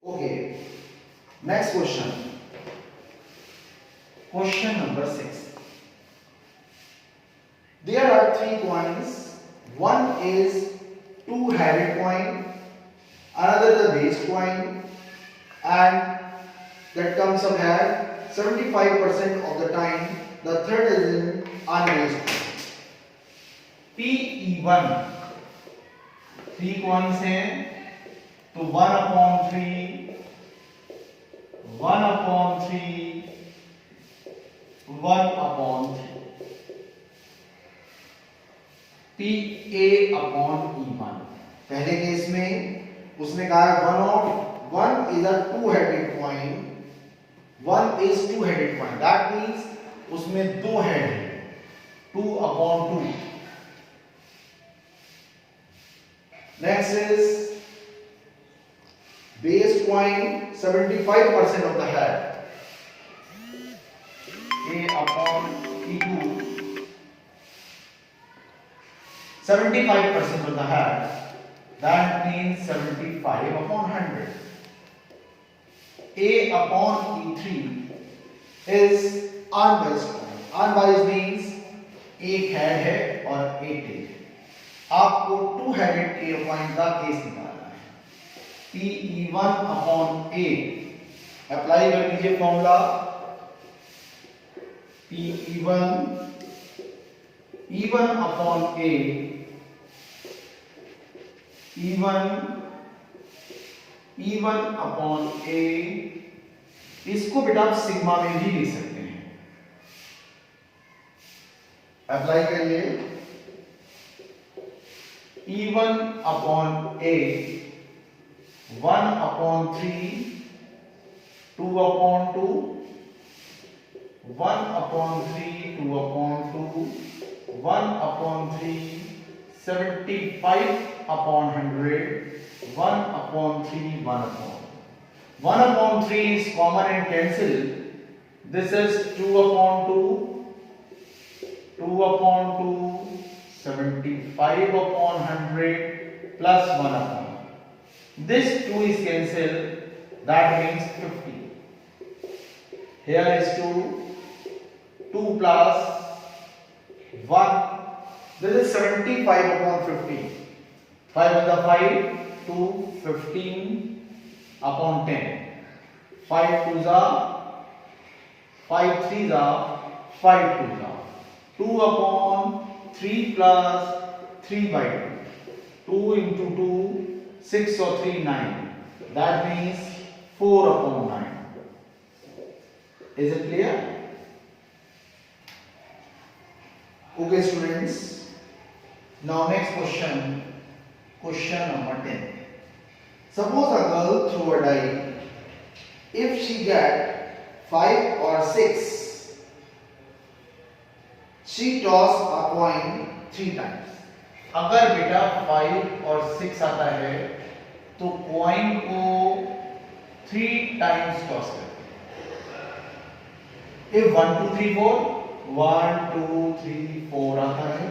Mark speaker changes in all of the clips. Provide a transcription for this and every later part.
Speaker 1: Okay, next question. Question number 6. There are 3 coins. One is two-headed coin, another the base coin, and that comes up here 75% of the time. The third is in unbased coin. PE1 3 coins हैं तो 1/3 1/3 1/3 PA/E1। पहले case में उसने कहा 1 is a two-headed coin, 1 is two-headed coin, that means उसमें 2 head है 2/2। Next is base coin, 75% of the head, A/E2, 75% of the head, that means 75/100. A/E3 is unbiased coin. Unbiased means एक head है और एक tell है। आपको two headed a coin का case निकालना है। PE1/A, अप्लाई कर लीजिए फॉर्मूला। E1/A, E1/A, इसको बेटा आप सिग्मा में भी लिख सकते हैं। अप्लाई करिए। E1/A 1/3 2/2 1/3 2/2 1/3 75/100 1/3 1/3 is common and cancel. This is 2/2 2/2 75/100 plus 1/. This 2 is cancelled, that means 50. Here is 2 plus 1. This is 75/50. 5 with the 5 to 15/10. 5 2s are 5 3s are 5 2s are 2/3 plus 3/2. 2 into 2 6 or 3 9. That means 4/9. Is it clear? Okay students, now next question, question number 10. Suppose a girl throw a die. If she get 5 or 6, she toss a coin 3 times. अगर बेटा 5 और 6 आता है तो coin को 3 times toss करते हैं। If 1 2 3 4 1 2 3 4 आता है,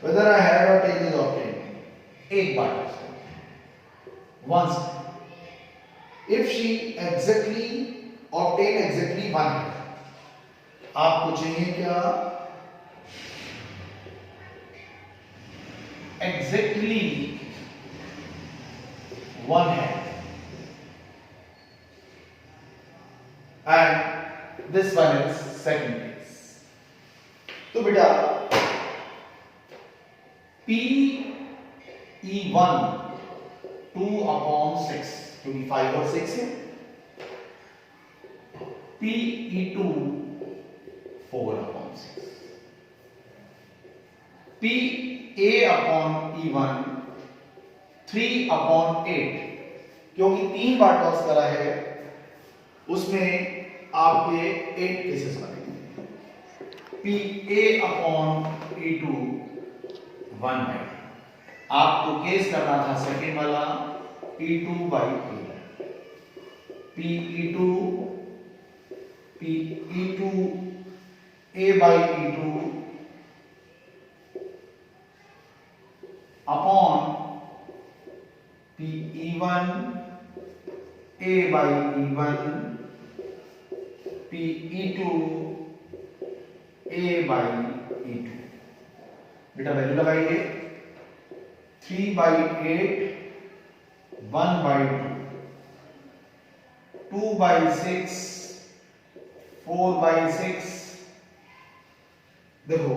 Speaker 1: whether a head or tail is obtained, एक बार टॉस करते हैं once. If she exactly obtain exactly 1 head, आपको चाहिए क्या? Exactly 1 head, and this one is second case. तो बेटा PE1 2/6 क्योंकि 5 और 6 है। PE2 4/6। PA/E1 3/8, क्योंकि 3 बार टॉस करा है उसमें आपके 8 केसेस बनेंगे। PA/E2 1/8। आपको केस करना था सेकेंड वाला E2/8। PE2 A/E2 upon PE1 A by E1, PE2 A by E2। बेटा वैल्यू लगाइए, 3/8, 1/2, 2/6, 4/6। देखो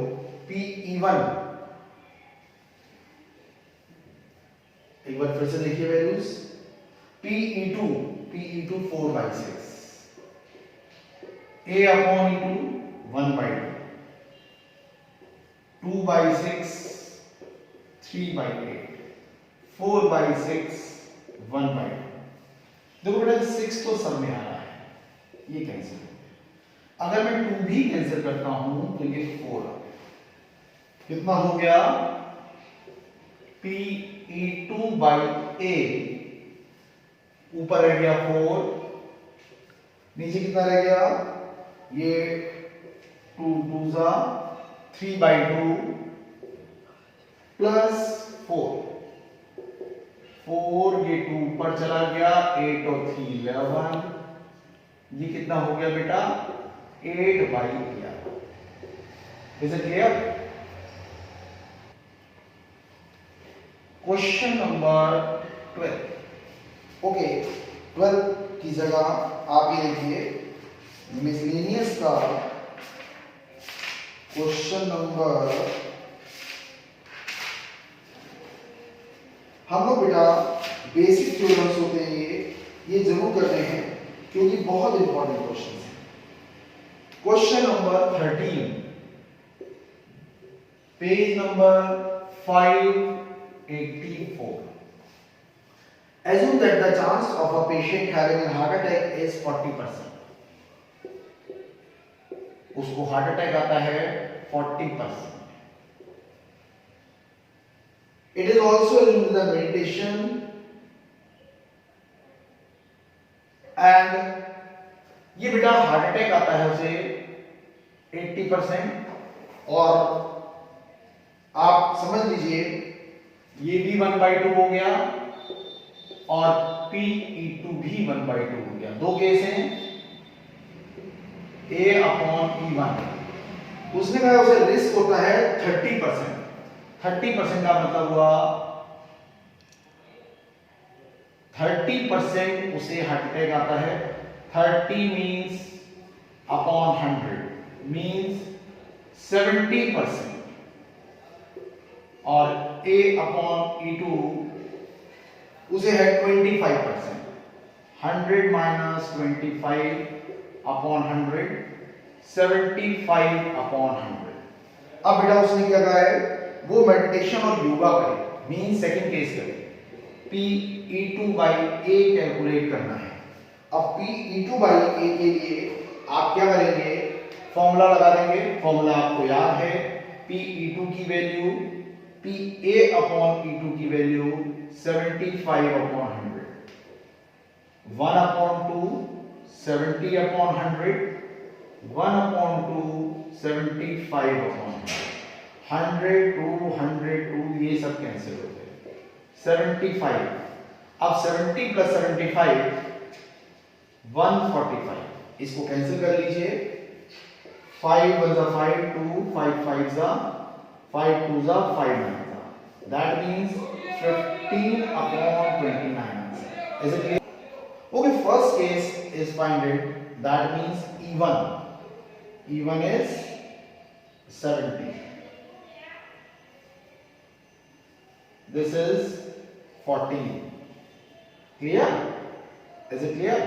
Speaker 1: PE1, एक बार फिर से देखिए वैल्यूज, PE2 4/6, A/E2 1/2, 2/6 3/8, 4/6 1/2। देखो बेटा 6 तो सब में आ रहा है, ये कैंसिल हो गया। अगर मैं 2 भी कैंसिल करता हूं तो ये 4 आ गया। कितना हो गया? PE2/A, ऊपर रह गया 4, नीचे कितना रह गया? ये 2 2 3/2 प्लस 4, ये 2 ऊपर चला गया, 8 और 3 11, ये कितना हो गया बेटा? 8/11। Is it clear? Question number 12। Okay, 12 की जगह आप ये देखिए, मिसलेनियस का क्वेश्चन नंबर, हम लोग बेटा बेसिक थ्योरम्स होते हैं ये जरूर करते हैं क्योंकि बहुत इंपॉर्टेंट क्वेश्चन है। Question number 13, page number 584। Assume that the chance of a patient having a heart attack is 40%. उसको हार्ट अटैक आता है 40%. It is also in the meditation and ये बेटा हार्ट अटैक आता है उसे 80%, और आप समझ लीजिए ये भी 1/2 हो गया और PE2 भी 1/2 हो गया। दो केस हैं, A/E1। उसने कहा उसे रिस्क होता है 30%। 30% का मतलब हुआ 30% उसे हार्ट अटैक आता है। 30 मीन्स अपॉन 100 मीन्स 70%, और A/E2 उसे है 25%। 100 माइनस 25 अपॉन 100, 75/100। अब बेटा उसने क्या कहा है, वो मेडिटेशन और योगा करे, मीन सेकंड केस करे, PE2/A कैलकुलेट करना है। अब PE2/A के लिए आप क्या करेंगे, फॉर्मूला लगा देंगे। फॉर्मूला आपको याद है, PE2 की वैल्यू PA/E2 की वैल्यू 75/100, 1/2 70/100, 1/2 75/100, 100 2 ये सब कैंसिल हो गए, 75। अब 70 + 75 145, इसको कैंसिल कर लीजिए। 5 1 5 2 5 5 5 2 5 9, that means 15/29। Is it clear? Okay, first case is find it, that means E1 is 70, this is 14। Clear? Is it clear?